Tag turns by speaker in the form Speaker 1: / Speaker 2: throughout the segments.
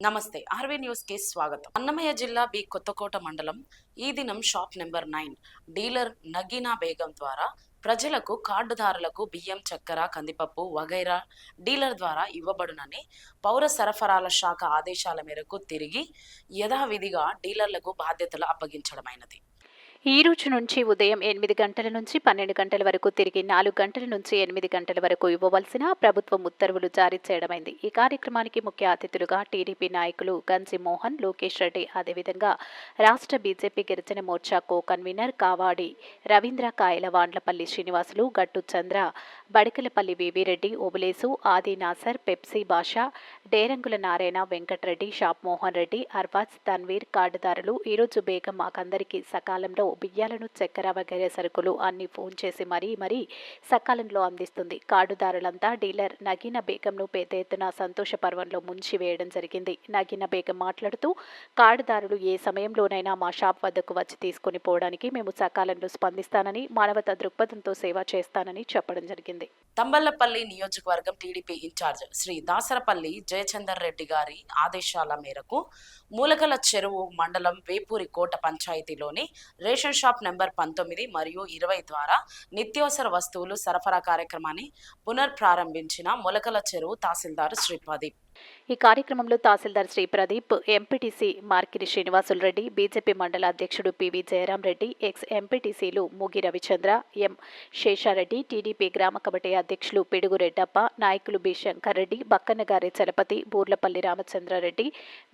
Speaker 1: నమస్తే, RV news కి స్వాగతం. అన్నమయ్య జిల్లా బి కొత్తకోట మండలం ఈ దినం shop number 9 dealer Nagina Begum ద్వారా ప్రజలకు కార్డుదారులకు బియ్యం, చక్కెర, కందిపప్పు వగైరా డీలర్ ద్వారా ఇవ్వబడునని పౌర సరఫరాల శాఖ ఆదేశాల మేరకు తిరిగి యథావిధిగా డీలర్లకు బాధ్యతలు అప్పగించడమైనది.
Speaker 2: ఈ రోజు నుంచి ఉదయం 8 గంటల నుంచి 12 గంటల వరకు తిరిగి 4 గంటల నుంచి 8 గంటల వరకు ఇవ్వవలసిన ప్రభుత్వం ఉత్తర్వులు జారీ చేయడమైంది. ఈ కార్యక్రమానికి ముఖ్య అతిథులుగా టీడీపీ నాయకులు గంజి మోహన్, లోకేష్ రెడ్డి, అదేవిధంగా రాష్ట్ర బీజేపీ గిరిజన మోర్చా కో కన్వీనర్ కావాడి రవీంద్ర, కాయల వాండ్లపల్లి శ్రీనివాసులు, గట్టు చంద్ర, బడికలపల్లి వివిరెడ్డి, ఓబులేసు, ఆది నాసర్, పెప్సీ బాషా, డేరంగుల నారాయణ, వెంకటరెడ్డి, షాప్ మోహన్ రెడ్డి, అర్వాజ్, తన్వీర్ కార్డుదారులు ఈరోజు బేగం మాకందరికీ సకాలంలో బియ్యాలను, చక్కెర వగైరా సరుకులు అన్ని ఫోన్ చేసి మరీ సకాలంలో అందిస్తుంది. కార్డుదారులంతా డీలర్ నగీనా బేగంను పెద్ద ఎత్తున సంతోష పర్వంలో ముంచి వేయడం జరిగింది. నగీనా బేగం మాట్లాడుతూ, కార్డుదారులు ఏ సమయంలోనైనా మా షాప్ వద్దకు వచ్చి తీసుకుని పోవడానికి మేము సకాలంలో స్పందిస్తానని, మానవతా దృక్పథంతో సేవ చేస్తానని చెప్పడం జరిగింది.
Speaker 1: తంబళ్లపల్లి నియోజకవర్గం టీడీపీ ఇన్ఛార్జ్ శ్రీ దాసరపల్లి జయచందర్ రెడ్డి గారి ఆదేశాల మేరకు మూలకల చెరువు మండలం వేపూరి కోట పంచాయతీలోని రేషన్ షాప్ నెంబర్ 19 మరియు 20 ద్వారా నిత్యావసర వస్తువులు సరఫరా కార్యక్రమాన్ని పునర్ప్రారంభించిన మూలకల చెరువు తహసీల్దార్ శ్రీ ప్రదీప్.
Speaker 2: ఈ కార్యక్రమంలో తహసీల్దార్ శ్రీ ప్రదీప్, ఎంపీటీసీ మార్కిరి శ్రీనివాసులు రెడ్డి, బీజేపీ మండల అధ్యక్షుడు పివి జయరాం రెడ్డి, ఎక్స్ ఎంపీటీసీలు ముగి రవిచంద్ర, ఎం శేషారెడ్డి, టీడీపీ గ్రామ కమిటీ అధ్యక్షులు పిడుగు రెడ్డప్ప, నాయకులు B Shankar Reddy, Bakkannagari Chalapathi, Burlapalli Ramachandrareddy,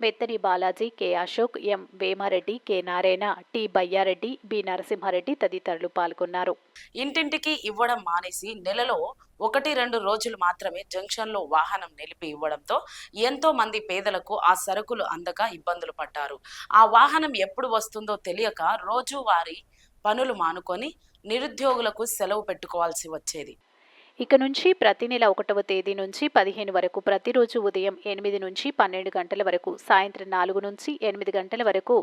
Speaker 2: Metthani Balaji, K Ashok, M Vemareddy, K Narayana, T Bayyareddy, B Narasimhareddy తదితరులు పాల్గొన్నారు.
Speaker 1: ఇంటింటికి ఇవ్వడం మానేసి నెలలో 1-2 రోజులు మాత్రమే జంక్షన్లో వాహనం నిలిపి ఇవ్వడంతో ఎంతో మంది పేదలకు ఆ సరుకులు అందక ఇబ్బందులు పడ్డారు. ఆ వాహనం ఎప్పుడు వస్తుందో తెలియక రోజువారీ పనులు మానుకొని నిరుద్యోగులకు సెలవు పెట్టుకోవాల్సి వచ్చేది.
Speaker 2: ఇక నుంచి ప్రతి నెల 1వ తేదీ నుంచి 15 వరకు ప్రతిరోజు ఉదయం 8 నుంచి 12 గంటల వరకు, సాయంత్రం 4 నుంచి 8 గంటల వరకు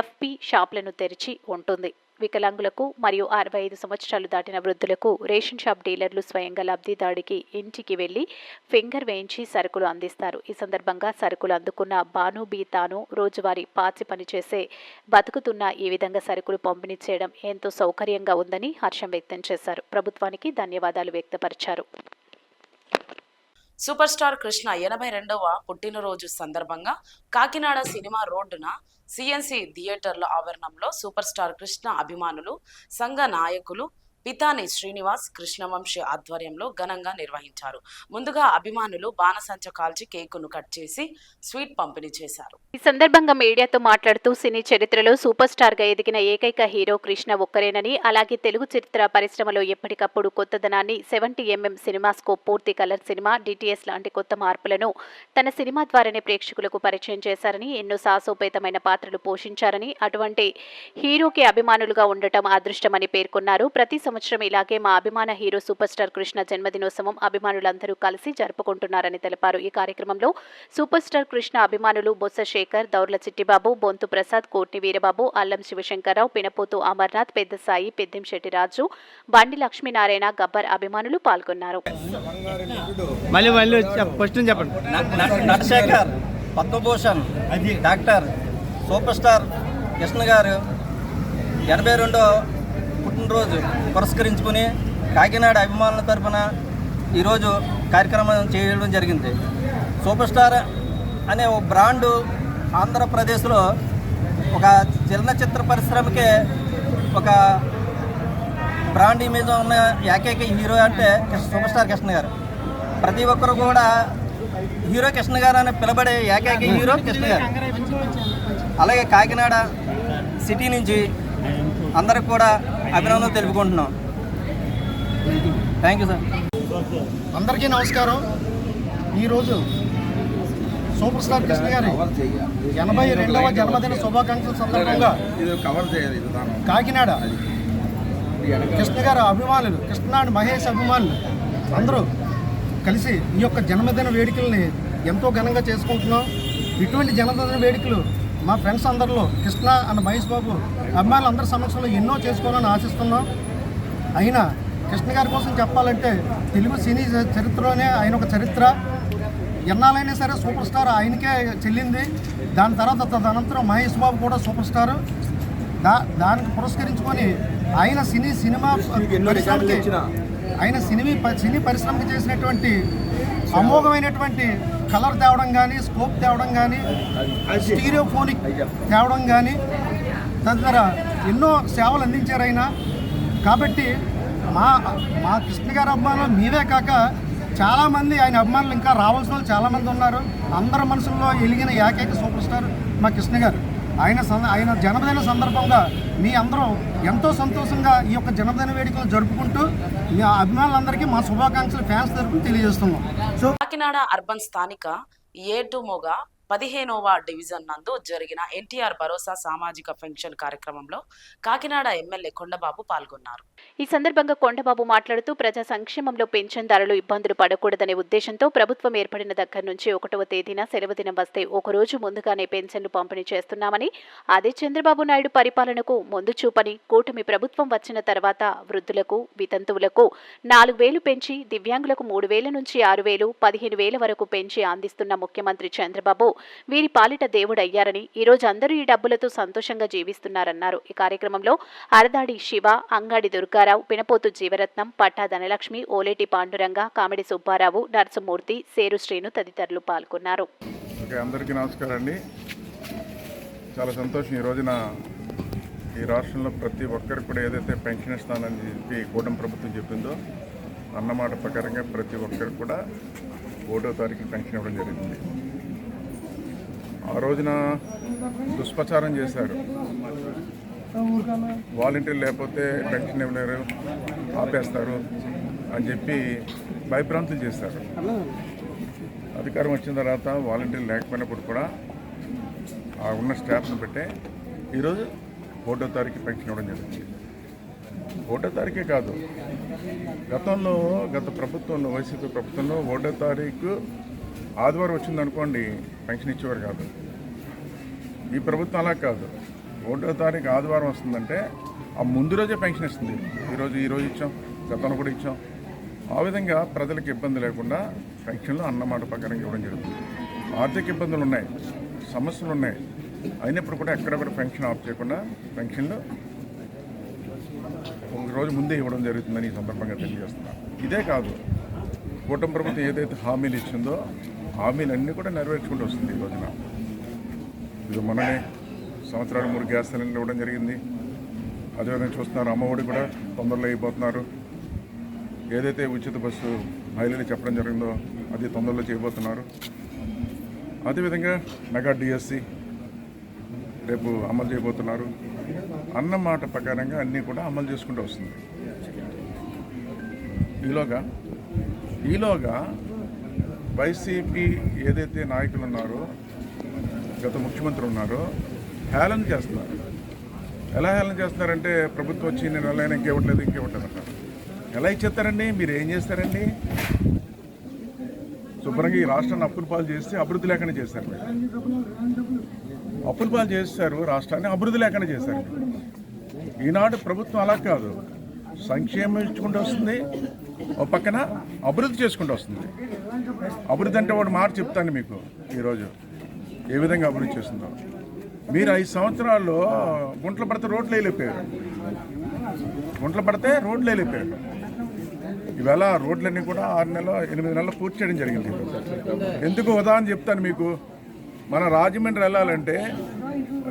Speaker 2: ఎఫ్పి షాపులను తెరిచి ఉంటుంది. వికలాంగులకు మరియు 65 సంవత్సరాలు దాటిన వృద్ధులకు రేషన్ షాప్ డీలర్లు స్వయంగా లబ్ధిదారుడికి ఇంటికి వెళ్లి ఫింగర్ వేయించి సరుకులు అందిస్తారు. ఈ సందర్భంగా సరుకులు అందుకున్న బాను బి తాను రోజువారీ పాచి పనిచేసే బతుకుతున్న ఈ విధంగా సరుకులు పంపిణీ చేయడం ఎంతో సౌకర్యంగా ఉందని హర్షం వ్యక్తం చేశారు. ప్రభుత్వానికి ధన్యవాదాలు వ్యక్తపరిచారు.
Speaker 1: సూపర్ స్టార్ కృష్ణ 82వ పుట్టినరోజు సందర్భంగా కాకినాడ సినిమా రోడ్డున సిఎన్సి థియేటర్ల ఆవరణంలో సూపర్ స్టార్ కృష్ణ అభిమానులు సంఘ నాయకులు పితాని శ్రీనివాస్ కృష్ణవంశీ ఆధ్వర్యంలో ఘనంగా నిర్వహించారు. ముందుగా అభిమానులు బాణసంచ కాల్చి కేకును కట్ చేసి స్వీట్ పంపిణీ చేశారు.
Speaker 2: ఈ సందర్భంగా మీడియాతో మాట్లాడుతూ సినీ చరిత్రలో సూపర్ స్టార్ గా ఎదిగిన ఏకైక హీరో కృష్ణ ఒక్కరేనని, అలాగే తెలుగు చరిత్ర పరిశ్రమలో ఎప్పటికప్పుడు కొత్తదనాన్ని 70mm సినిమాస్కోప్, పూర్తి కలర్ సినిమా, డిటిఎస్ లాంటి కొత్త మార్పులను తన సినిమా ద్వారానే ప్రేక్షకులకు పరిచయం చేశారని, ఎన్నో సాహసోపేతమైన పాత్రలు పోషించారని, అటువంటి హీరోకి అభిమానులుగా ఉండటం అదృష్టమని పేర్కొన్నారు. ప్రతి సంవత్సరం ఇలాగే మా అభిమాన హీరో సూపర్ స్టార్ కృష్ణ జన్మదినోత్సవం అభిమానులందరూ కలిసి జరుపుకుంటున్నారని తెలిపారు. ఈ కార్యక్రమంలో సూపర్ స్టార్ కృష్ణ అభిమానులు బొత్స శేఖర్, దౌర్ల చిట్టిబాబు, బొంతు ప్రసాద్, కోట్ని వీరబాబు, అల్లం శివశంకర్రావు, పినపోతు అమర్నాథ్, పెద్ద సాయి, పెద్దిం శెట్టి రాజు, బండి లక్ష్మీనారాయణ, గబ్బర్ అభిమానులు పాల్గొన్నారు.
Speaker 3: Padma Bhushan doctor super star Krishna గారు 82వ పుట్టినరోజు పురస్కరించుకుని కాకినాడ అభిమానుల తరఫున ఈరోజు కార్యక్రమం చేయడం జరిగింది. సూపర్ స్టార్ అనే ఒక బ్రాండు ఆంధ్రప్రదేశ్లో ఒక చలనచిత్ర పరిశ్రమకే ఒక బ్రాండ్ ఇమేజ్ ఉన్న ఏకైక హీరో అంటే సూపర్ స్టార్ కృష్ణ గారు. ప్రతి ఒక్కరు కూడా హీరో కృష్ణ గారు అని పిలబడే ఏకైక హీరో కృష్ణ గారు. అలాగే కాకినాడ సిటీ నుంచి అందరికి కూడా అభినందనలు తెలుపుకుంటున్నాం. Thank you sir.
Speaker 4: అందరికీ నమస్కారం. ఈరోజు సూపర్ స్టార్ కృష్ణ గారి 82వ జన్మదిన శుభాకాంక్షల సందర్భంగా కాకినాడ కృష్ణ గారి అభిమానులు, కృష్ణాడు మహేష్ అభిమానులు అందరూ కలిసి ఈ యొక్క జన్మదిన వేడుకల్ని ఎంతో ఘనంగా చేసుకుంటున్నాం. ఇటువంటి జనదిన వేడుకలు మా ఫ్రెండ్స్ అందరిలో కృష్ణ అండ్ మహేష్ బాబు అభిమానులు అందరి సమక్షంలో ఎన్నో చేసుకోవాలని ఆశిస్తున్నాం. అయినా కృష్ణ గారి కోసం చెప్పాలంటే తెలుగు సినీ చరిత్రలోనే ఆయన ఒక చరిత్ర. ఎన్నాళ్ళైనా సరే సూపర్ స్టార్ ఆయనకే చెల్లింది. దాని తర్వాత తదనంతరం మహేష్ బాబు కూడా సూపర్ స్టారు. దానికి పురస్కరించుకొని ఆయన సినిమా సినీ పరిశ్రమకి చేసినటువంటి అమోఘమైనటువంటి కలర్ తేవడం కానీ, స్కోప్ తేవడం కానీ, స్టీరియోఫోనిక్ తేవడం కానీ తదితర ఎన్నో సేవలు అందించారు ఆయన. కాబట్టి మా కృష్ణ గారి అభిమానులు మీవే కాక చాలామంది ఆయన అభిమానులు ఇంకా రావాల్సిన వాళ్ళు చాలామంది ఉన్నారు. అందరి మనసుల్లో ఎలిగిన ఏకైక సూపర్ స్టార్ మా కృష్ణ గారు. ఆయన జన్మదిన సందర్భంగా మీ అందరూ ఎంతో సంతోషంగా ఈ యొక్క జన్మదిన వేడుకలు జరుపుకుంటూ మీ అభిమానులందరికీ మా శుభాకాంక్షలు ఫ్యాన్స్ తరపున తెలియజేస్తున్నాం.
Speaker 1: కాకినాడ అర్బన్ స్థానిక ఏటుమొగ 15వ డివిజన్ నందు జరిగిన ఎన్టీఆర్ భరోసా సామాజిక పెన్షన్ కార్యక్రమంలో కాకినాడ ఎమ్మెల్యే కొండబాబు పాల్గొన్నారు.
Speaker 2: ఈ సందర్భంగా కొండబాబు మాట్లాడుతూ ప్రజా సంక్షేమంలో పెన్షన్దారులు ఇబ్బందులు పడకూడదనే ఉద్దేశంతో ప్రభుత్వం ఏర్పడిన దగ్గర నుంచి 1వ తేదీన సెలవు దినం వస్తే ఒకరోజు ముందుగానే పెన్షన్లు పంపిణీ చేస్తున్నామని, అదే చంద్రబాబు నాయుడు పరిపాలనకు ముందు చూపని కూటమి ప్రభుత్వం వచ్చిన తర్వాత వృద్ధులకు, వితంతువులకు 4,000 పెంచి, దివ్యాంగులకు 3,000 నుంచి 6,000, 15,000 వరకు పెంచి అందిస్తున్న ముఖ్యమంత్రి చంద్రబాబు వీరి పాలిట దేవుడయ్యారని, ఈ రోజు అందరూ ఈ డబ్బులతో సంతోషంగా జీవిస్తున్నారన్నారు. ఈ కార్యక్రమంలో అరదాడి శివ, అంగాడి దుర్గారావు, పినపోతు జీవరత్నం, పట్టా ధనలక్ష్మి, ఓలేటి పాండురంగ, కామెడి సుబ్బారావు, నరసమూర్తి, సేరు శ్రీను తదితరులు పాల్గొన్నారు.
Speaker 5: అందరికీ నమస్కారం అండి. చాలా సంతోషం. ఈ రోజున ఈ రాష్ట్రంలో ప్రతి ఒక్కరికి కూడా ఏదైతే పెన్షన్ ఇస్తానని చెప్పి కూటమి ప్రభుత్వం చెప్పిందో అన్నమాట ప్రకారంగా ప్రతి ఒక్కరికి కూడా 1వ తారీఖున పెన్షన్ ఇవ్వడం జరిగింది. ఆ రోజున దుష్ప్రచారం చేశారు. వాలంటీర్లు లేకపోతే పెన్షన్ ఇవ్వలేరు, ఆపేస్తారు అని చెప్పి భయభ్రాంతులు చేశారు. అధికారం వచ్చిన తర్వాత వాలంటీర్లు లేకపోయినప్పుడు కూడా ఆ ఉన్న స్టాఫ్ను పెట్టే ఈరోజు 1వ తారీఖు పెన్షన్ ఇవ్వడం జరిగింది. 1వ తారీఖే కాదు, గత ప్రభుత్వంలో వైసీపీ ప్రభుత్వంలో 1వ తారీఖు ఆదివారం వచ్చిందనుకోండి పెన్షన్ ఇచ్చేవారు కాదు. ఈ ప్రభుత్వం అలా కాదు. 1వ తారీఖు ఆదివారం వస్తుందంటే ఆ ముందు రోజే పెన్షన్ ఇస్తుంది. ఈరోజు ఇచ్చాం, గతంలో కూడా ఇచ్చాం. ఆ విధంగా ప్రజలకు ఇబ్బంది లేకుండా పెన్షన్లు అన్నమాట ప్రకారంగా ఇవ్వడం జరుగుతుంది. ఆర్థిక ఇబ్బందులు ఉన్నాయి, సమస్యలు ఉన్నాయి, అయినప్పుడు కూడా ఎక్కడ కూడా పెన్షన్ ఆఫ్ చేయకుండా పెన్షన్లు ఒక రోజు ముందే ఇవ్వడం జరుగుతుందని ఈ సందర్భంగా తెలియజేస్తున్నాను. ఇదే కాదు, కూటమి ప్రభుత్వం ఏదైతే హామీలు ఇచ్చిందో హామీలన్నీ కూడా నెరవేర్చుకుంటూ వస్తుంది. ఈ రోజున ఇది మొన్ననే సంవత్సరాలు 3 గ్యాస్ సిలిండర్లు ఇవ్వడం జరిగింది. అదేవిధంగా చూస్తున్నారు, అమ్మఒడి కూడా తొందరలో అయిపోతున్నారు. ఏదైతే ఉచిత బస్సు మహిళలు చెప్పడం జరిగిందో అది తొందరలో చేయబోతున్నారు. అదేవిధంగా మెగా డిఎస్సి రేపు అమలు చేయబోతున్నారు. అన్నమాట ప్రకారంగా అన్నీ కూడా అమలు చేసుకుంటూ వస్తుంది. ఈలోగా వైసీపీ ఏదైతే నాయకులు ఉన్నారో, గత ముఖ్యమంత్రి ఉన్నారో హేళన చేస్తున్నారు. ఎలా హేళన చేస్తున్నారంటే ప్రభుత్వం వచ్చి నేను వెళ్ళైనా ఇంకేవట్లేదు అంటారు. ఎలా ఇచ్చేస్తారండి? మీరు ఏం చేస్తారండి? శుభ్రంగా ఈ రాష్ట్రాన్ని అప్పుల పాలు చేస్తే అభివృద్ధి లేకుండా చేశారు. అప్పుల పాలు చేస్తారు, రాష్ట్రాన్ని అభివృద్ధి లేకుండా చేశారు. ఈనాడు ప్రభుత్వం అలా కాదు, సంక్షేమం ఇచ్చుకుంటూ వస్తుంది, ఒక పక్కన అభివృద్ధి చేసుకుంటూ వస్తుంది. అభివృద్ధి అంటే ఒకటి మాట చెప్తాను మీకు. ఈరోజు ఏ విధంగా అభివృద్ధి చేస్తుందో మీరు 5 సంవత్సరాల్లో గుంటలు పడితే రోడ్లు వెళ్ళిపోయారు. ఈవేళ రోడ్లన్నీ కూడా 6 నెలలు 8 నెలలు పూర్తి చేయడం జరిగింది. ఎందుకు ఉదాహరణ చెప్తాను మీకు. మన రాజమండ్రి వెళ్ళాలంటే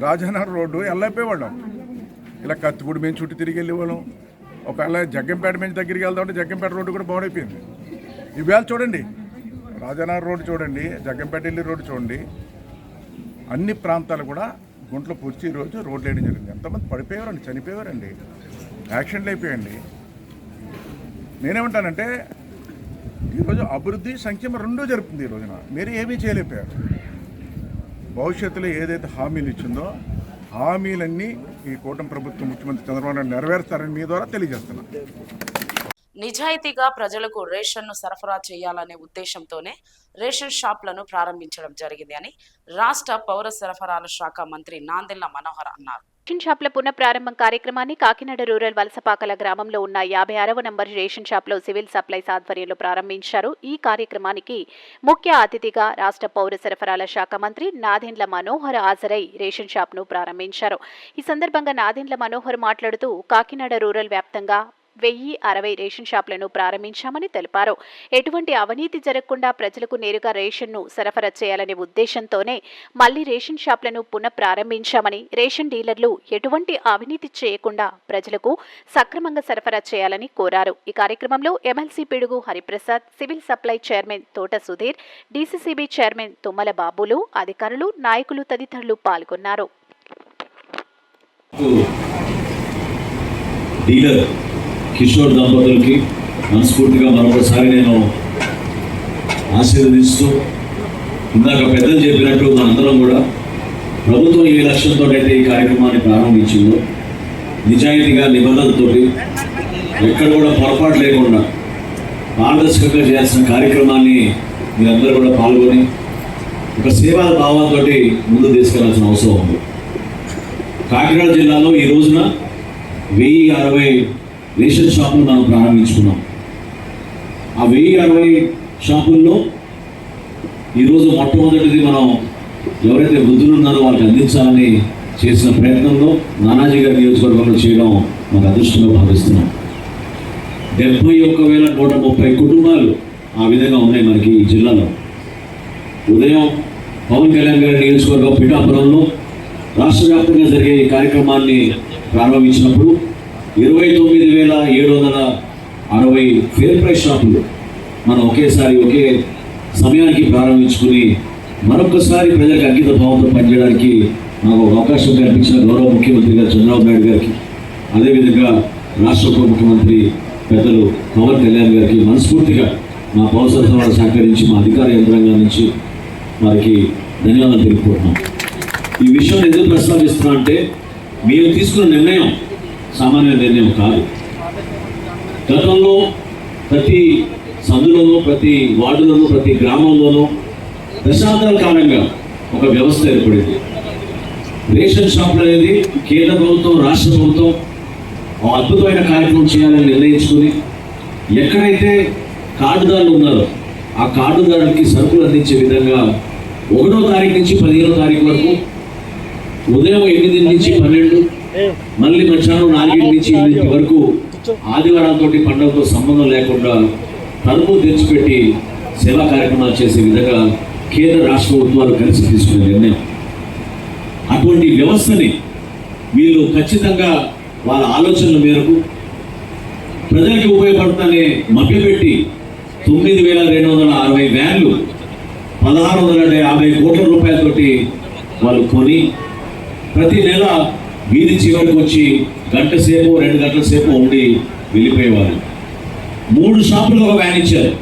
Speaker 5: రాజానగర్ రోడ్డు వెళ్ళైపోయేవాళ్ళం. ఇలా కత్తిపూడి మేము చుట్టూ తిరిగి వెళ్ళేవాళ్ళం. ఒకవేళ జగ్గంపేట నుంచి దగ్గరికి వెళ్దామంటే జగ్గంపేట రోడ్డు కూడా బాగుడైపోయింది. ఈవేళ చూడండి, రాజానగర్ రోడ్డు చూడండి, జగ్గంపేట వెళ్ళి రోడ్డు చూడండి, అన్ని ప్రాంతాలు కూడా గుంటలు పూడ్చి ఈరోజు రోడ్లు వేయడం జరిగింది. ఎంతమంది పడిపోయేవారండి, చనిపోయేవారండి, యాక్సిడెంట్లు అయిపోయాయండి. నేనేమంటానంటే ఈరోజు అభివృద్ధి సంక్షేమం రెండూ జరుగుతుంది. ఈ రోజున మీరు ఏమీ చేయలేకపోయారు. భవిష్యత్తులో ఏదైతే హామీలు ఇచ్చిందో హామీలన్నీ ఈ కూటమి ప్రభుత్వం ముఖ్యమంత్రి చంద్రబాబు నాయుడు నెరవేరుస్తారని మీ ద్వారా తెలియజేస్తున్నాను.
Speaker 1: నిజాయితీగా ప్రజలకు రేషన్ను సరఫరా చేయాలనే ఉద్దేశంతోనే రేషన్ షాప్లను ప్రారంభించడం జరిగింది అని రాష్ట్ర పౌర సరఫరాల శాఖ మంత్రి నాదెండ్ల మనోహర్ అన్నారు.
Speaker 2: రేషన్ షాప్ల పునఃప్రారంభం కార్యక్రమాన్ని కాకినాడ రూరల్ వలసపాకల గ్రామంలో ఉన్న 56వ నంబర్ రేషన్ షాప్లో సివిల్ సప్లైస్ ఆధ్వర్యంలో ప్రారంభించారు. ఈ కార్యక్రమానికి ముఖ్య అతిథిగా రాష్ట్ర పౌర సరఫరాల శాఖ మంత్రి నాదెండ్ల మనోహర్ హాజరై రేషన్ షాప్ను ప్రారంభించారు. ఈ సందర్భంగా నాదెండ్ల మనోహర్ మాట్లాడుతూ కాకినాడ రూరల్ వ్యాప్తంగా 1060 రేషన్ షాపులను ప్రారంభించామని తెలిపారు. ఎటువంటి అవినీతి జరగకుండా ప్రజలకు నేరుగా రేషన్ను సరఫరా చేయాలనే ఉద్దేశంతోనే మళ్లీ రేషన్ షాపులను పునః ప్రారంభించామని, రేషన్ డీలర్లు ఎటువంటి అవినీతి చేయకుండా ప్రజలకు సక్రమంగా సరఫరా చేయాలని కోరారు. ఈ కార్యక్రమంలో ఎమ్మెల్సీ పిడుగు హరిప్రసాద్, సివిల్ సప్లై చైర్మన్ తోట సుధీర్, డీసీసీబీ చైర్మన్ తుమ్మల బాబులు, అధికారులు, నాయకులు తదితరులు పాల్గొన్నారు.
Speaker 6: కిషోర్ దంపతులకి మనస్ఫూర్తిగా మరొకసారి నేను ఆశీర్వదిస్తూ, ఇందాక పెద్దలు చెప్పినట్టు మనందరం కూడా ప్రభుత్వం ఏ లక్ష్యంతో అయితే ఈ కార్యక్రమాన్ని ప్రారంభించిందో నిజాయితీగా నిబంధనలతోటి ఎక్కడ కూడా పొరపాటు లేకుండా పారదర్శకంగా చేయాల్సిన కార్యక్రమాన్ని మీరందరూ కూడా పాల్గొని ఒక సేవా భావంతో ముందుకు తీసుకెళ్లాల్సిన అవసరం ఉంది. కాకినాడ జిల్లాలో ఈ రోజున 1060 రేషన్ షాపులు మనం ప్రారంభించుకున్నాం. ఆ 1060 షాపుల్లో ఈరోజు మొట్టమొదటిది మనం ఎవరైతే వృద్ధులు ఉన్నారో వాళ్ళకి అందించాలని చేసిన ప్రయత్నంలో నానాజీ గారి నియోజకవర్గంలో చేయడం మాకు అదృష్టంగా భావిస్తున్నాం. 71,130 కుటుంబాలు ఆ విధంగా ఉన్నాయి మనకి ఈ జిల్లాలో. ఉదయం పవన్ కళ్యాణ్ గారి నియోజకవర్గం పిఠాపురంలో రాష్ట్ర వ్యాప్తంగా జరిగే ఈ కార్యక్రమాన్ని ప్రారంభించినప్పుడు 29,760 ఫేర్ ప్రైస్ షాపులు మనం ఒకే సమయానికి ప్రారంభించుకుని మరొకసారి ప్రజలకు అంకిత భావంతో పనిచేయడానికి నాకు అవకాశం కల్పించిన గౌరవ ముఖ్యమంత్రి గారు చంద్రబాబు నాయుడు గారికి, అదేవిధంగా రాష్ట్ర ఉప ముఖ్యమంత్రి పెద్దలు పవన్ కళ్యాణ్ గారికి మనస్ఫూర్తిగా మా పౌర సరఫరాల శాఖ నుంచి, మా అధికార యంత్రాంగం నుంచి వారికి ధన్యవాదాలు తెలుపుకుంటున్నాం. ఈ విషయాన్ని ఎందుకు ప్రస్తావిస్తున్నా అంటే, మేము తీసుకున్న నిర్ణయం సామాన్య నిర్ణయం కాదు. గతంలో ప్రతి సందులోనూ, ప్రతి వార్డులోనూ, ప్రతి గ్రామంలోనూ దశాబ్దాల కాలంగా ఒక వ్యవస్థ ఏర్పడింది. రేషన్ షాపులు అనేది కేంద్ర ప్రభుత్వం, రాష్ట్ర ప్రభుత్వం ఒక అద్భుతమైన కార్యక్రమం చేయాలని నిర్ణయించుకుని ఎక్కడైతే కార్డుదారులు ఉన్నారో ఆ కార్డుదారులకి సరుకులు అందించే విధంగా 1వ తారీఖు నుంచి 15వ తారీఖు వరకు ఉదయం 8 నుంచి 12, మళ్ళీ మధ్యాహ్నం 4 నుంచి 8 వరకు ఆదివారాలతో పండుగతో సంబంధం లేకుండా తలుపు తెచ్చిపెట్టి సేవా కార్యక్రమాలు చేసే విధంగా కేంద్ర రాష్ట్ర ప్రభుత్వాలు కలిసి తీసుకునే నిర్ణయం. అటువంటి వ్యవస్థని వీళ్ళు ఖచ్చితంగా వాళ్ళ ఆలోచనల మేరకు ప్రజలకి ఉపయోగపడుతుందని మభ్యపెట్టి 9,260 వ్యాన్లు 1,650 కోట్ల రూపాయలతోటి వాళ్ళు కొని ప్రతి నెల వీధి చివరికి వచ్చి గంట సేపు 2 గంటల సేపు ఉండి వెళ్ళిపోయేవారు. 3 షాపులు ఒక వ్యాన్ ఇచ్చారు.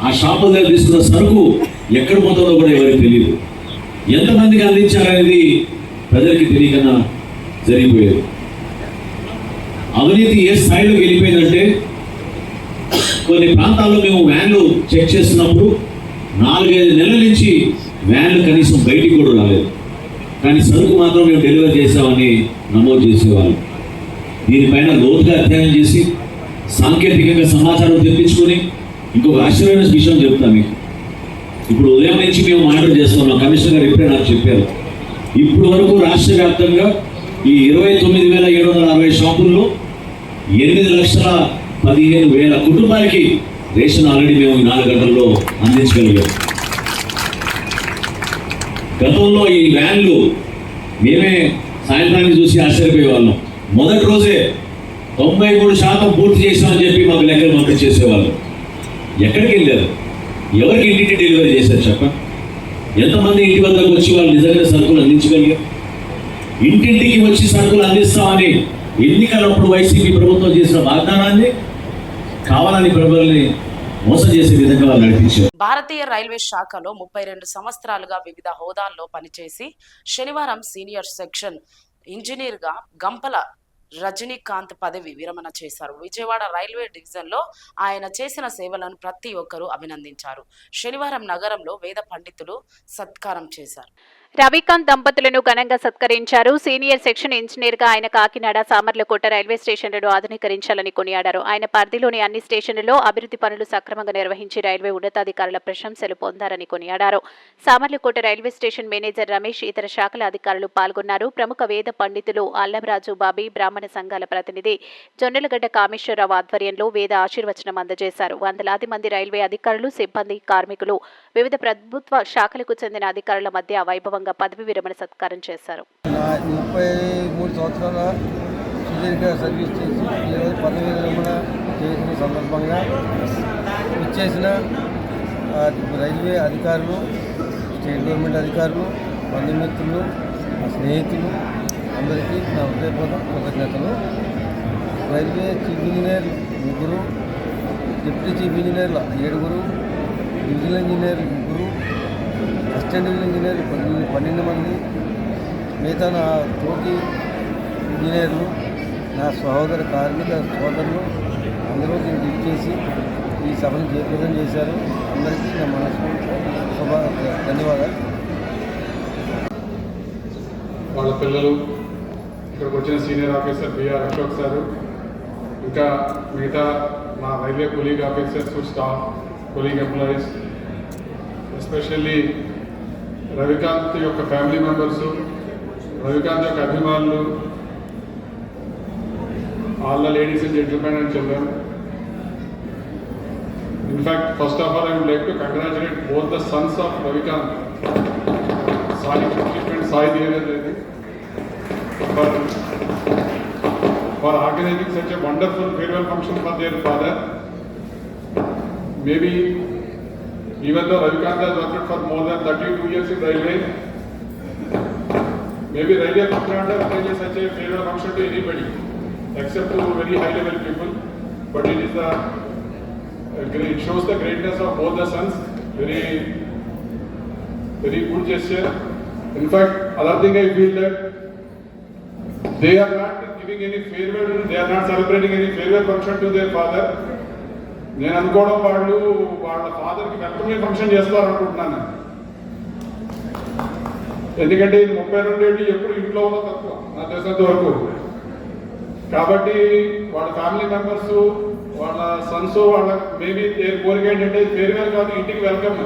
Speaker 6: ఆ షాపుల దగ్గర తీసుకున్న సరుకు ఎక్కడ పోతుందో కూడా ఎవరికి తెలియదు. ఎంతమందికి అందించారనేది ప్రజలకి తెలియకన్నా జరిగిపోయేది. అవినీతి ఏ స్థాయిలోకి వెళ్ళిపోయిందంటే, కొన్ని ప్రాంతాల్లో మేము వ్యాన్లు చెక్ చేస్తున్నప్పుడు 4-5 నెలల నుంచి వ్యాన్లు కనీసం బయటికి కూడా రాలేదు, కానీ సరుకు మాత్రం మేము డెలివరీ చేసామని నమోదు చేసేవాళ్ళు. దీనిపైన లోతుగా అధ్యయనం చేసి సాంకేతికంగా సమాచారం తెప్పించుకొని ఇంకొక ఆశ్చర్యమైన విషయం చెప్తాను మీకు. ఇప్పుడు ఉదయం నుంచి మేము మానిటర్ చేస్తున్నాం. కమిషనర్ గారు ఇప్పుడే నాకు చెప్పారు, ఇప్పుడు వరకు రాష్ట్ర వ్యాప్తంగా ఈ 29,760 షాపుల్లో 8,15,000 కుటుంబాలకి రేషన్ ఆల్రెడీ మేము 4 గంటల్లో అందించగలిగాం. గతంలో ఈ వ్యాన్లు మేమే సాయంత్రానికి చూసి ఆశ్చర్యపోయే వాళ్ళం. మొదటి రోజే 93% పూర్తి చేశామని చెప్పి మాకు లెక్కలు పంపించేసేవాళ్ళు. ఎక్కడికి వెళ్ళారు? ఎవరికి ఇంటికి డెలివరీ చేశారు చెప్పండి? ఎంతమంది ఇంటి వద్దకు వచ్చి వాళ్ళు నిజంగా సరుకులు అందించగలిగారు? ఇంటింటికి వచ్చి సరుకులు అందిస్తామని ఎన్నికలప్పుడు వైసీపీ ప్రభుత్వం చేసిన వాగ్దానాన్ని కావాలని ప్రజల్ని మోసం చేసే విధంగా వాళ్ళు నడిపించారు.
Speaker 1: భారతీయ రైల్వే శాఖలో 32 సంవత్సరాలుగా వివిధ హోదాల్లో పనిచేసి శనివారం సీనియర్ సెక్షన్ ఇంజనీర్గా గంపల రజనీకాంత్ పదవి విరమణ చేశారు. విజయవాడ రైల్వే డివిజన్లో ఆయన చేసిన సేవలను ప్రతి ఒక్కరూ అభినందించారు. శనివారం నగరంలో వేద పండితులు సత్కారం చేశారు.
Speaker 2: రవికాంత్ దంపతులను ఘనంగా సత్కరించారు. సీనియర్ సెక్షన్ ఇంజనీర్ గా ఆయన కాకినాడ, సామర్లకోట రైల్వే స్టేషన్లను ఆధునీకరించాలని కొనియాడారు. ఆయన పరిధిలోని అన్ని స్టేషన్లలో అభివృద్ధి పనులు సక్రమంగా నిర్వహించి రైల్వే ఉన్నతాధికారుల ప్రశంసలు పొందారని కొనియాడారు. Samarlakota railway station manager Ramesh, ఇతర శాఖల అధికారులు పాల్గొన్నారు. ప్రముఖ వేద పండితులు అల్లంరాజు బాబీ, బ్రాహ్మణ సంఘాల ప్రతినిధి జొన్నలగడ్డ కామేశ్వరరావు ఆధ్వర్యంలో వేద ఆశీర్వచనం అందజేశారు. వందలాది మంది రైల్వే అధికారులు, సిబ్బంది, కార్మికులు, వివిధ ప్రభుత్వ శాఖలకు చెందిన అధికారుల మధ్య వైభవంగా పదవి విరమణ సత్కారం చేశారు.
Speaker 3: 33 సంవత్సరాల సుదీర్ఘ సర్వీస్ చేసి ఈరోజు పదవి విరమణ చేసిన సందర్భంగా ఇచ్చేసిన రైల్వే అధికారులు, స్టేట్ గవర్నమెంట్ అధికారులు, బంధుమిత్రులు, స్నేహితులు అందరికీ నా హృదయపూర్వక కృతజ్ఞతలు. Railway chief engineer 3, deputy chief ఇంజనీర్ల 7, divisional engineer 3, assistant divisional engineer 12 మంది, మిగతా నా తోటి ఇంజనీర్లు, నా సహోదర కార్మిక సోదరులు అందరూ దీనికి ఇచ్చేసి ఈ సభను జయప్రదం చేశారు. అందరికీ నా మనస్ఫూర్తిగా ధన్యవాదాలు.
Speaker 7: వాళ్ళ పిల్లలు, ఇక్కడికి వచ్చిన senior officer BR Ashok sir, ఇంకా మిగతా మా railway colleague officers, staff, colleague employees, especially Ravikanth యొక్క ఫ్యామిలీ మెంబర్సు, రవికాంత్ యొక్క అభిమానులు, all the ladies and gentlemen and children. In fact, first of all, I would like to congratulate both the sons of Ravikant, Sai and Sai Devanand, for organizing such a wonderful farewell function for their father. Maybe even though Ravikant has worked for more than 32 years in railway, maybe railway could not have arranged such a farewell function to anybody, except to very high level people. But it is it shows the greatness of both the sons. Very good gesture. In fact, other thing I feel that they are not giving any farewell, they are not celebrating any farewell function to their father. నేను అనుకోవడం వాళ్ళు వాళ్ళ ఫాదర్కి welcoming function చేస్తారు అనుకుంటున్నాను. ఎందుకంటే ఇది 32 ఏళ్ళు ఎప్పుడు ఇంట్లో ఉన్న తక్కువ నా తెలిసినంత వరకు. కాబట్టి వాళ్ళ ఫ్యామిలీ మెంబర్స్, వాళ్ళ సన్స్, వాళ్ళ మేబీ కోరిక ఏంటంటే ఫేర్వెల్ కాదు, ఇంటికి వెల్కమ్.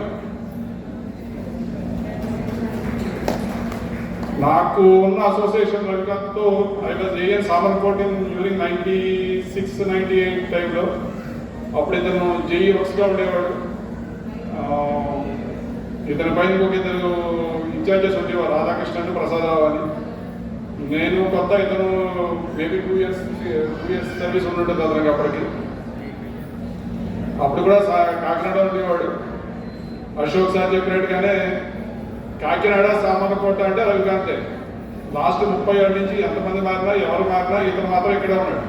Speaker 7: నాకు ఉన్న అసోసియేషన్ రవికాంత్తో I was an Samarlakota during 96-98 టైంలో. అప్పుడు ఇతను జేఈ వర్క్స్గా ఉండేవాడు. ఇతని పైన ఇంకొక ఇద్దరు ఇన్ఛార్జెస్ ఉండేవారు, రాధాకృష్ణ, ప్రసాదరావు అని. నేను కొత్త, ఇతను మేబీ 2 years సర్వీస్ ఉండుంటుంది అతనికి అప్పటికి. అప్పుడు కూడా కాకినాడ ఉండేవాడు. అశోక్ సార్ చెప్పినట్టుగానే కాకినాడ, సామర్లకోట అంటే రవికాంతే. లాస్ట్ 30 ఏళ్ళ నుంచి ఎంతమంది మారినా, ఎవరు మారినా, ఇతను మాత్రం ఇక్కడే ఉన్నాడు.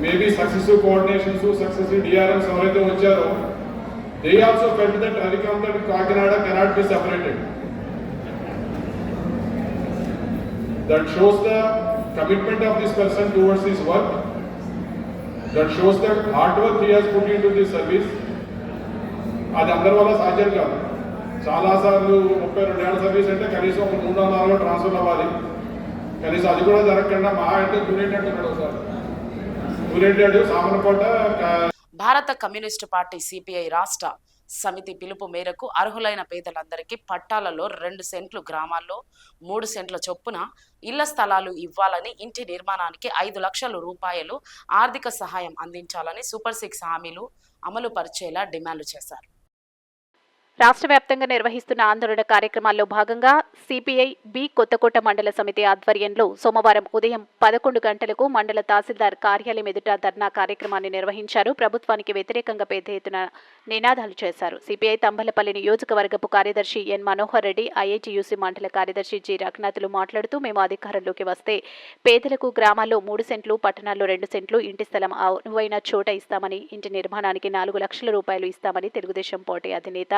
Speaker 7: మేబీ సక్సెసివ్ కోఆర్డినేషన్స్, సక్సెసివ్ డిఆర్ఎంస్ ఎవరైతే వచ్చారో, they also felt that Ravikant and Kakinada cannot be separated. That shows the commitment of this person towards his work. That shows the hard work he has put into this service. అది అందరి వల్ల సాధ్యం కాదు. చాలాసార్లు 32 ఏళ్ళ service అంటే కనీసం 3-4 transfer అవ్వాలి. కనీసం అది కూడా జరగకుండా మా అంటే దూరేటట్టున్నాడు. ఒకసారి దూరేటాడు సామర్లకోట.
Speaker 1: భారత కమ్యూనిస్టు పార్టీ సిపిఐ రాష్ట్ర సమితి పిలుపు మేరకు అర్హులైన పేదలందరికీ పట్టాలలో 2 సెంట్లు, గ్రామాల్లో 3 సెంట్ల చొప్పున ఇళ్ల స్థలాలు ఇవ్వాలని, ఇంటి నిర్మాణానికి 5 లక్షల రూపాయలు ఆర్థిక సహాయం అందించాలని సూపర్ 6 హామీలు అమలు పరిచేలా డిమాండ్ చేశారు.
Speaker 2: రాష్ట్ర వ్యాప్తంగా నిర్వహిస్తున్న ఆందోళన కార్యక్రమాల్లో భాగంగా సిపిఐ బి కొత్తకోట మండల సమితి ఆధ్వర్యంలో సోమవారం ఉదయం 11 గంటలకు మండల తహసీల్దార్ కార్యాలయం ఎదుట ధర్నా కార్యక్రమాన్ని నిర్వహించారు. ప్రభుత్వానికి వ్యతిరేకంగా పెద్ద ఎత్తున నినాదాలు చేశారు. సిపిఐ తంబలపల్లి నియోజకవర్గపు కార్యదర్శి ఎన్ మనోహర్ రెడ్డి, ఐఐటియుసి మండల కార్యదర్శి జి రఘునాథులు మాట్లాడుతూ, మేము అధికారంలోకి వస్తే పేదలకు గ్రామాల్లో 3 సెంట్లు, పట్టణాల్లో 2 సెంట్లు ఇంటి స్థలం అనువైన చోట ఇస్తామని, ఇంటి నిర్మాణానికి 4 లక్షల రూపాయలు ఇస్తామని తెలుగుదేశం పార్టీ అధినేత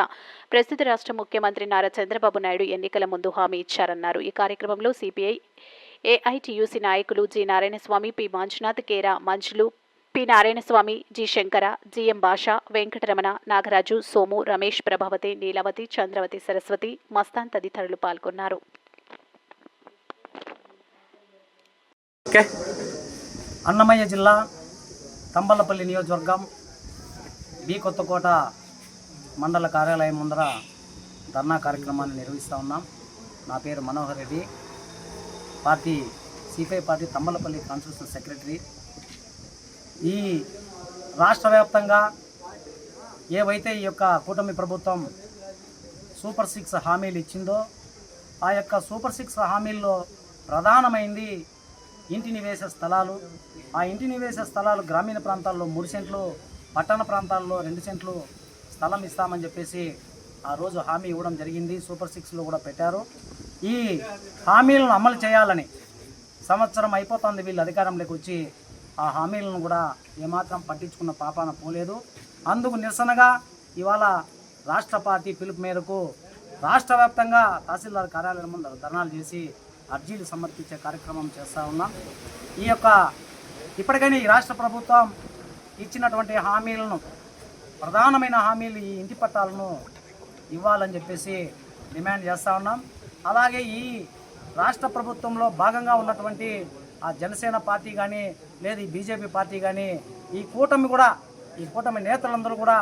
Speaker 2: ప్రస్తుత రాష్ట్ర ముఖ్యమంత్రి నారా చంద్రబాబు నాయుడు ఎన్నికల ముందు హామీ ఇచ్చారన్నారు. ఈ కార్యక్రమంలో సిపిఐ ఏఐటియుసి నాయకులు G Narayanaswamy, P Manjunath, Kera Manjulu, P Narayanaswamy, G Shankara, GM Basha, Venkataramana, Nagaraju, Somu, Ramesh, Prabhavati, Neelavati, Chandravathi, Saraswati, Mastan తదితరులు పాల్గొన్నారు.
Speaker 8: అన్నమయ్య జిల్లా తంబలపల్లి నియోజకవర్గం బి కొత్తకోట మండల కార్యాలయం ముందర ధర్నా కార్యక్రమాన్ని నిర్వహిస్తూ ఉన్నాం. నా పేరు Manohar Reddy, party CPI party Thamballapalle constitution secretary. ఈ రాష్ట్ర వ్యాప్తంగా ఏవైతే ఈ యొక్క కూటమి ప్రభుత్వం సూపర్ 6 హామీలు ఇచ్చిందో ఆ యొక్క సూపర్ 6 హామీల్లో ప్రధానమైంది ఇంటి నివేశ స్థలాలు. ఆ ఇంటి నివేశ స్థలాలు గ్రామీణ ప్రాంతాల్లో 3 సెంట్లు, పట్టణ ప్రాంతాల్లో 2 సెంట్లు స్థలం ఇస్తామని చెప్పేసి ఆ రోజు హామీ ఇవ్వడం జరిగింది. సూపర్ 6లో కూడా పెట్టారు. ఈ హామీలను అమలు చేయాలని సంవత్సరం అయిపోతుంది వీళ్ళు అధికారంలోకి వచ్చి, ఆ హామీలను కూడా ఏమాత్రం పట్టించుకున్న పాపాన పోలేదు. అందుకు నిరసనగా ఇవాళ రాష్ట్ర పార్టీ పిలుపు మేరకు రాష్ట్ర వ్యాప్తంగా తహసీల్దార్ కార్యాలయం ముందు ధర్నాలు చేసి అర్జీలు సమర్పించే కార్యక్రమం చేస్తూ ఉన్నాం. ఈ యొక్క ఇప్పటికైనా ఈ రాష్ట్ర ప్రభుత్వం ఇచ్చినటువంటి హామీలను, ప్రధానమైన హామీలు ఈ ఇంటి పట్టాలను ఇవ్వాలని చెప్పేసి డిమాండ్ చేస్తూ ఉన్నాం. అలాగే ఈ రాష్ట్ర ప్రభుత్వంలో భాగంగా ఉన్నటువంటి ఆ జనసేన పార్టీ కానీ లేదు ఈ బీజేపీ పార్టీ కానీ ఈ కూటమి నేతలందరూ కూడా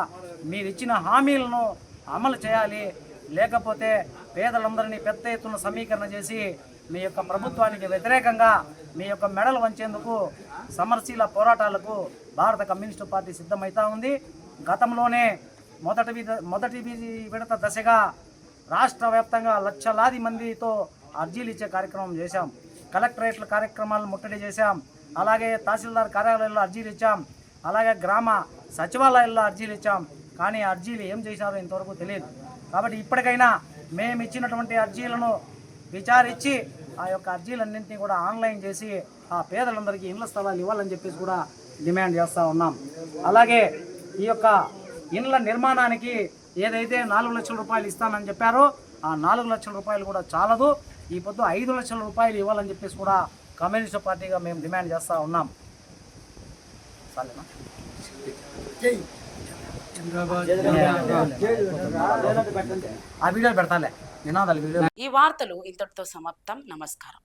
Speaker 8: మీరు ఇచ్చిన హామీలను అమలు చేయాలి. లేకపోతే పేదలందరినీ పెద్ద ఎత్తున సమీకరణ చేసి మీ యొక్క ప్రభుత్వానికి వ్యతిరేకంగా మీ యొక్క మెడలు వంచేందుకు సమరశీల పోరాటాలకు భారత కమ్యూనిస్టు పార్టీ సిద్ధమవుతా ఉంది. గతంలోనే మొదటి విడత దశగా రాష్ట్ర వ్యాప్తంగా లక్షలాది మందితో అర్జీలు ఇచ్చే కార్యక్రమం చేశాం. కలెక్టరేట్ల కార్యక్రమాలను ముట్టడి చేశాం. అలాగే తహసీల్దార్ కార్యాలయాల్లో అర్జీలు ఇచ్చాం. అలాగే గ్రామ సచివాలయాల్లో అర్జీలు ఇచ్చాం. కానీ అర్జీలు ఏం చేశారో ఇంతవరకు తెలియదు. కాబట్టి ఇప్పటికైనా మేము ఇచ్చినటువంటి అర్జీలను విచారించి ఆ యొక్క అర్జీలన్నింటినీ కూడా ఆన్లైన్ చేసి ఆ పేదలందరికీ ఇళ్ల స్థలాలు ఇవ్వాలని చెప్పేసి కూడా డిమాండ్ చేస్తూ ఉన్నాం. అలాగే ఈ యొక్క ఇండ్ల నిర్మాణానికి ఏదైతే 4 లక్షల రూపాయలు ఇస్తానని చెప్పారో ఆ 4 లక్షల రూపాయలు కూడా చాలదు. ఈ పొద్దు 5 లక్షల రూపాయలు ఇవ్వాలని చెప్పేసి కూడా కమ్యూనిస్ట్ పార్టీగా మేము డిమాండ్ చేస్తూ ఉన్నాం. ఆ వీడియో పెడతాలే నినాదాలు వీడియో.
Speaker 1: ఈ వార్తలు ఇంతటితో సమాప్తం. నమస్కారం.